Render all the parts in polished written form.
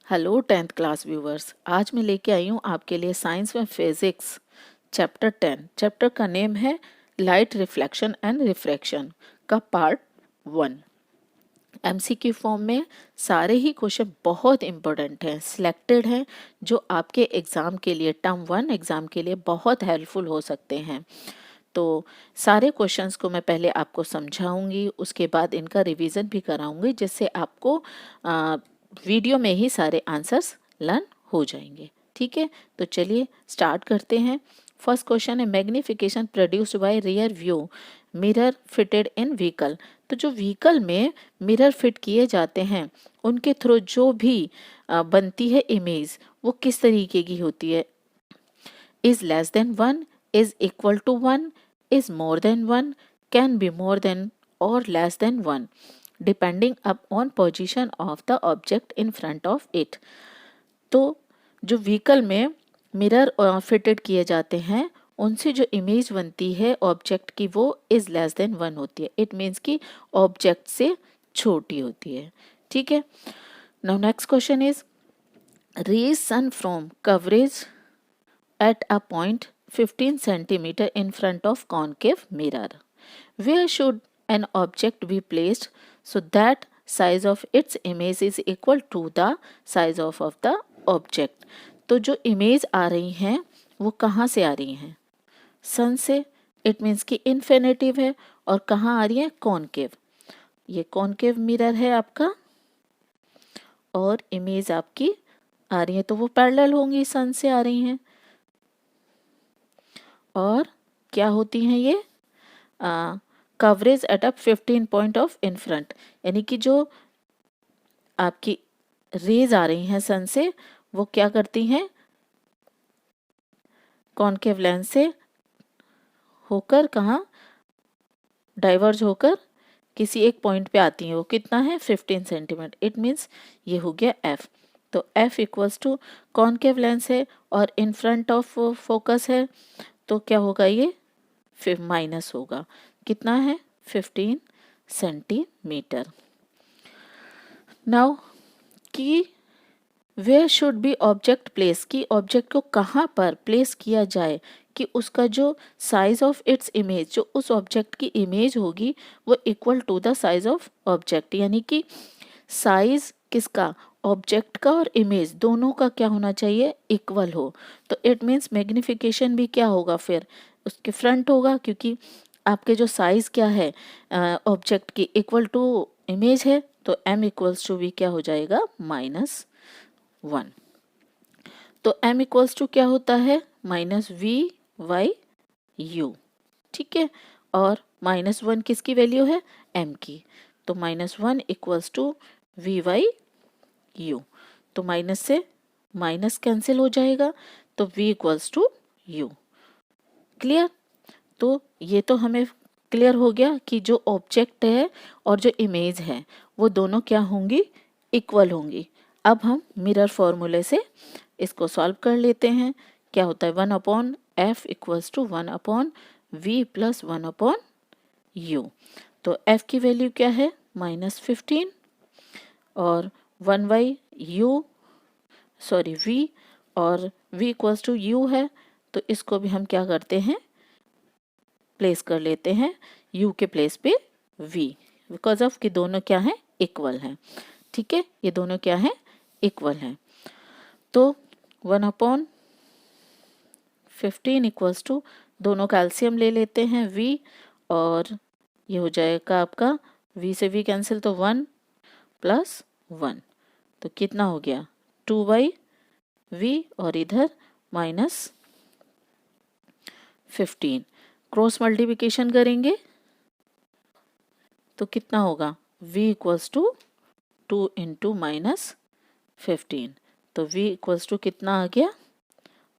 Hello 10th class viewers. आज मैं लेके आई हूँ आपके लिए साइंस में फिजिक्स चैप्टर 10। चैप्टर का नेम है लाइट रिफ्लेक्शन एंड रिफ्रैक्शन का पार्ट 1। एमसीक्यू फॉर्म में सारे ही क्वेश्चन बहुत इंपॉर्टेंट हैं, सिलेक्टेड हैं, जो आपके एग्ज़ाम के लिए टर्म 1 एग्ज़ाम के लिए बहुत हेल्पफुल हो सकते हैं। तो सारे क्वेश्चंस को मैं पहले आपको समझाऊंगी, उसके बाद इनका रिवीजन भी कराऊंगी, जिससे आपको वीडियो में ही सारे आंसर्स लर्न हो जाएंगे। ठीक है, तो चलिए स्टार्ट करते हैं। फर्स्ट क्वेश्चन है magnification produced by rear view mirror fitted in vehicle. तो जो व्हीकल में मिरर फिट किए जाते हैं उनके थ्रू जो भी बनती है इमेज, वो किस तरीके की होती है? Is less than 1, is equal to 1, is more than 1, can be more than or less than 1 depending upon position of the object in front of it। तो जो व्हीकल में मिरर फिटेड किए जाते हैं उनसे जो इमेज बनती है ऑब्जेक्ट की वो इज लेस देन 1 होती है। इट मीन्स कि ऑब्जेक्ट से छोटी होती है। ठीक है, now next question is rays sun from coverage at a point 15 centimeter in front of concave mirror. Where should an object be placed so that size of its image is equal to the size of the object? तो जो image आ रही हैं वो कहाँ से आ रही हैं? सन से। इट मीन्स कि इन्फिनेटिव है। और कहाँ आ रही है? कॉनकेव। ये कॉनकेव मिरर है आपका और इमेज आपकी आ रही है, तो वो पैरेलल होंगी, सन से आ रही हैं। और क्या होती हैं ये? Coverage at a 15 point of in front, यानी कि जो आपकी रेज आ रही हैं सन से वो क्या करती हैं? कॉनकेव लेंस से होकर कहाँ डाइवर्ज होकर किसी एक पॉइंट पे आती हैं। वो कितना है? 15 सेंटीमीटर। इट मीन्स ये हो गया एफ। तो F equals to concave lens है और इन फ्रंट ऑफ फोकस है, तो क्या होगा? ये फिर माइनस होगा। कितना है? 15 सेंटीमीटर। नाउ कि where should be object place, की ऑब्जेक्ट को कहाँ पर प्लेस किया जाए कि उसका जो साइज ऑफ इट्स इमेज, जो उस ऑब्जेक्ट की इमेज होगी वो equal to the size of object, यानी कि साइज किसका? ऑब्जेक्ट का और इमेज दोनों का क्या होना चाहिए? इक्वल हो। तो इट मीन्स मैग्निफिकेशन भी क्या होगा? फिर उसके फ्रंट होगा, क्योंकि आपके जो साइज क्या है ऑब्जेक्ट की इक्वल टू इमेज है, तो m इक्वल्स टू भी क्या हो जाएगा? -1। तो m इक्वल्स टू क्या होता है? -v/u। ठीक है, और -1 किसकी वैल्यू है? m की। तो -1 इक्वल्स टू v/u। तो माइनस से माइनस कैंसिल हो जाएगा, तो v equals to u। Clear? तो ये तो हमें क्लियर हो गया कि जो ऑब्जेक्ट है और जो इमेज है वो दोनों क्या होंगी? इक्वल होंगी। अब हम मिरर फॉर्मूले से इसको सॉल्व कर लेते हैं। क्या होता है? 1/f equals to 1/v plus 1/u। तो f की वैल्यू क्या है? -15 और 1/u, सॉरी v, और v इक्वल्स टू u है, तो इसको भी हम क्या करते हैं? प्लेस कर लेते हैं u के प्लेस पे v, बिकॉज ऑफ कि दोनों क्या हैं? इक्वल हैं। ठीक है, ये दोनों क्या हैं? इक्वल हैं। तो 1/15 इक्वल्स टू, दोनों का एलसीएम ले लेते हैं v, और ये हो जाएगा आपका v से v कैंसिल, तो 1 + 1, तो कितना हो गया? 2/v, और इधर -15। क्रॉस मल्टीप्लिकेशन करेंगे तो कितना होगा? v इक्वल्स टू 2 इंटू -15, तो v इक्वल्स टू कितना आ गया?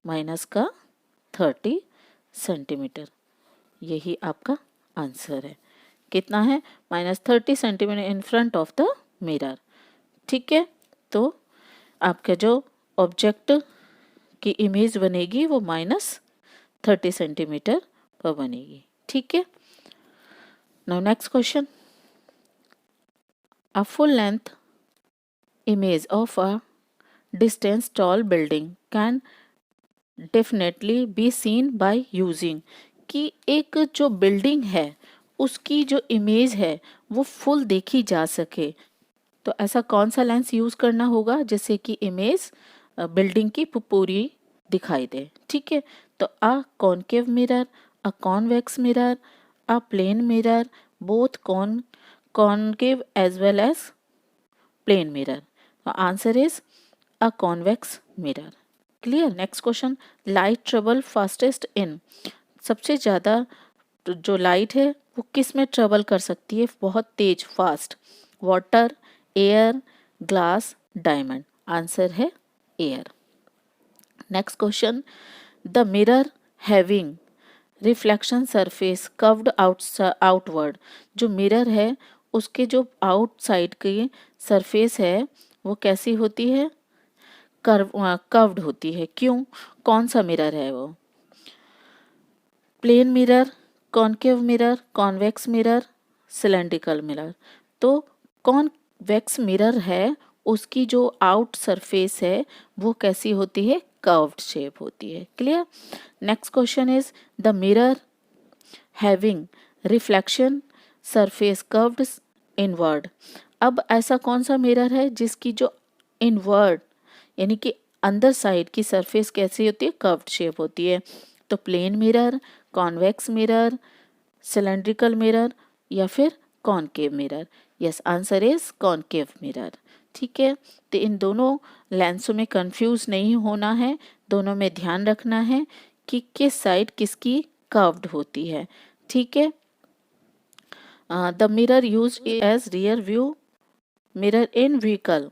-30 सेंटीमीटर। यही आपका आंसर है। कितना है? -30 centimetre in front of the mirror. ठीक है, तो आपका जो ऑब्जेक्ट की इमेज बनेगी वो -30 सेंटीमीटर पर बनेगी। ठीक है, now next question. A full length image of a distance tall building can definitely be seen by using, कि एक जो बिल्डिंग है उसकी जो इमेज है वो फुल देखी जा सके, तो ऐसा कौन सा लेंस यूज करना होगा जिससे कि इमेज बिल्डिंग की पूरी दिखाई दे। ठीक है, तो a concave mirror, a convex mirror, a plane mirror, both concave as well as plane mirror. Answer is a convex mirror. Clear. Next question, light travel fastest in, सबसे ज़्यादा जो लाइट है वो किस में ट्रेवल कर सकती है बहुत तेज, fast? Water, air, glass, diamond. Answer है air. Next question, the mirror having reflection surface curved outward, जो मिरर है उसके जो आउटसाइड की सरफेस है वो कैसी होती है? कर्व्ड होती है। क्यों? कौन सा मिरर है वो? Plane mirror, concave mirror, convex mirror, cylindrical mirror. तो कॉन्वेक्स मिरर है उसकी जो आउट सरफेस है वो कैसी होती है? कर्व्ड शेप होती है। Clear. Next question is the mirror having reflection surface curved inward, अब ऐसा कौन सा मिरर है जिसकी जो इनवर्ड यानी कि अंदर साइड की सरफेस कैसी होती है? कर्व्ड शेप होती है। तो plane mirror, convex mirror, cylindrical mirror या फिर concave mirror. Yes, answer is concave mirror. ठीक है, तो इन दोनों लेंसों में कंफ्यूज नहीं होना है, दोनों में ध्यान रखना है कि किस साइड किसकी कर्व्ड होती है। ठीक है। The mirror use as rear view mirror in vehicle,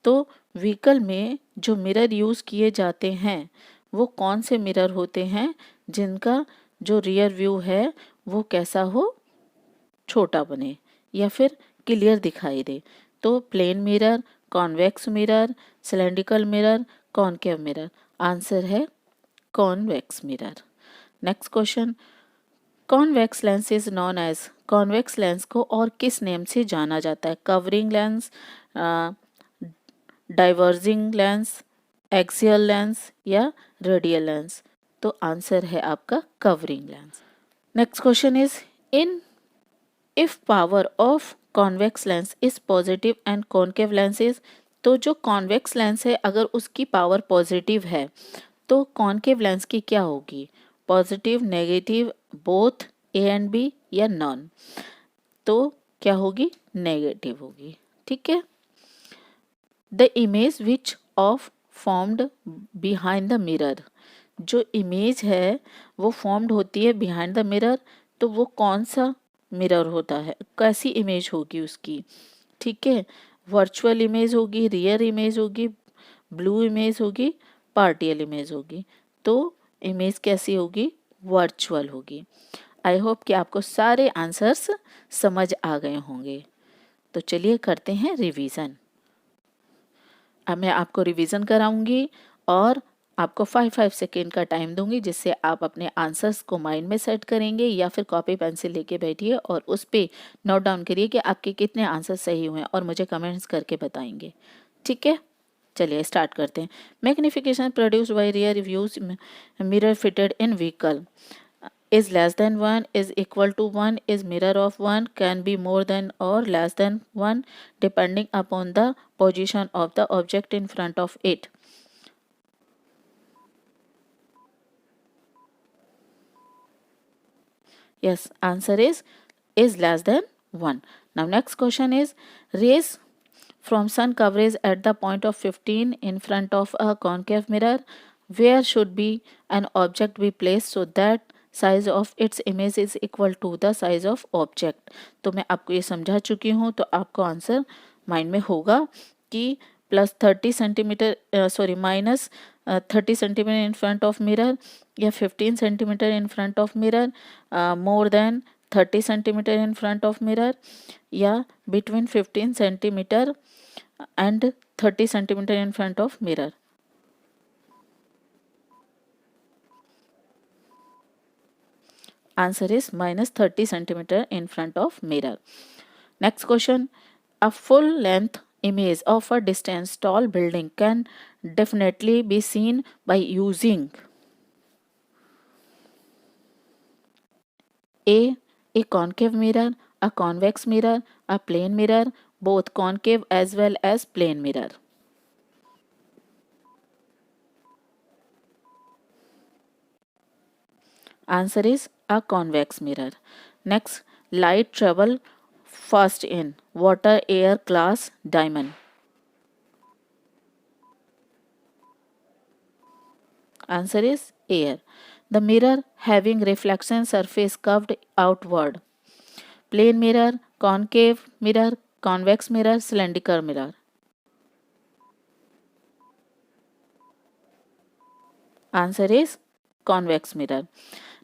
तो व्हीकल में जो मिरर यूज किए जाते हैं वो कौन से मिरर होते हैं जिनका जो रियर व्यू है वो कैसा हो? छोटा बने या फिर क्लियर दिखाई दे। तो plane mirror, convex mirror, cylindrical mirror, concave mirror. Answer है convex mirror. Next question, convex lens is known as, convex lens को और किस नेम से जाना जाता है? Converging lens, diverging lens, axial lens या रेडियल लेंस? तो आंसर है आपका converging lens. Next question is in if power of convex lens is positive and concave lens is, तो जो कॉन्वेक्स लेंस है अगर उसकी पावर पॉजिटिव है तो कॉनकेव लेंस की क्या होगी? Positive, negative, both, A and B या नॉन? तो क्या होगी? नेगेटिव होगी। ठीक है। The image which of formed behind the mirror, जो इमेज है वो फॉर्म्ड होती है बिहाइंड द मिरर, तो वो कौन सा मिरर होता है? कैसी इमेज होगी उसकी? ठीक है, वर्चुअल इमेज होगी, रियर इमेज होगी, ब्लू इमेज होगी, पार्टियल इमेज होगी। तो इमेज कैसी होगी? वर्चुअल होगी। आई होप कि आपको सारे आंसर्स समझ आ गए होंगे। तो चलिए करते हैं रिवीजन। अब मैं आपको रिवीजन कराऊंगी और आपको 5 सेकेंड का टाइम दूंगी जिससे आप अपने आंसर्स को माइंड में सेट करेंगे या फिर कॉपी पेंसिल लेके बैठिए और उस पर नोट डाउन करिए कि आपके कितने आंसर सही हुए और मुझे कमेंट्स करके बताएंगे। ठीक है, चलिए स्टार्ट करते हैं। Magnification produced by rear reviews mirror fitted in vehicle is less than 1, is equal to 1, is mirror of 1, can be more than or less than 1 depending upon the position of the object in front of it. Yes, answer is less than 1. Now next question is rays from sun coverage at the point of 15 in front of a concave mirror, where should be an object be placed so that size of its image is equal to the size of object? तो मैं आपको ये समझा चुकी हूँ, तो आपको answer mind में होगा कि plus 30 centimetre sorry minus 30 centimetre in front of mirror या 15 centimetre in front of mirror, more than 30 centimetre in front of mirror या between 15 centimetre and 30 centimetre in front of mirror. Answer is minus 30 centimeter in front of mirror. Next question, a full length image of a distant tall building can definitely be seen by using a concave mirror, a convex mirror, a plane mirror, both concave as well as plane mirror. Answer is a convex mirror. Next, light travel fast in water, air, glass, diamond. Answer is air. The mirror having reflection surface curved outward. Plane mirror, concave mirror, convex mirror, cylindrical mirror. Answer is convex mirror.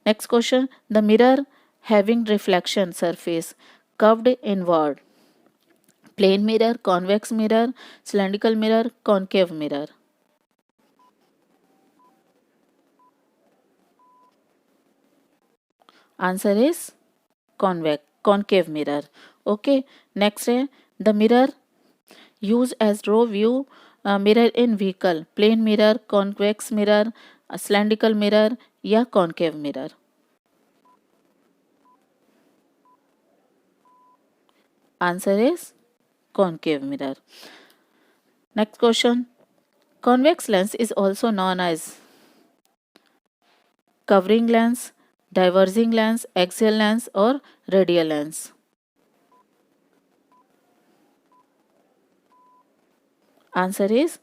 Next question, the mirror having reflection surface curved inward. Plane mirror, convex mirror, cylindrical mirror, concave mirror. Answer is concave mirror. Okay, next है the mirror used as raw view mirror in vehicle. Plane mirror, convex mirror, cylindrical mirror या concave mirror. Answer is concave mirror. Next question, convex lens is also known as covering lens, diverging lens, axial lens or radial lens. Answer is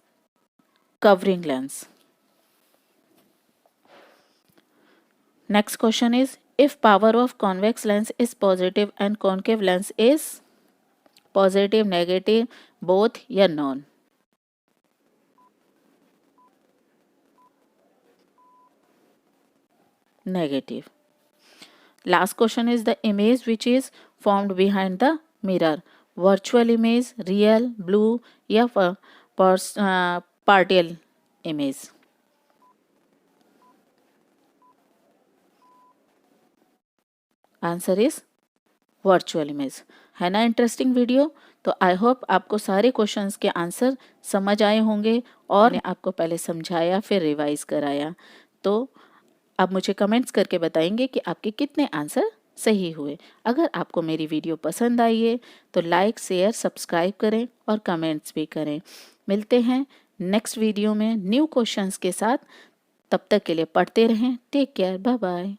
covering lens. Next question is, if power of convex lens is positive and concave lens is positive, negative, both या none. Negative. Last question is the image which is formed behind the mirror. Virtual image, real, blue या partial image. Answer is virtual image. है ना interesting video? तो I hope आपको सारे questions के answer समझ आए होंगे और मैंने आपको पहले समझाया फिर रिवाइज कराया. तो आप मुझे कमेंट्स करके बताएंगे कि आपके कितने आंसर सही हुए. अगर आपको मेरी वीडियो पसंद आई है तो लाइक, शेयर, सब्सक्राइब करें और कमेंट्स भी करें. मिलते हैं नेक्स्ट वीडियो में न्यू क्वेश्चंस के साथ. तब तक के लिए पढ़ते रहें. Take care. Bye bye.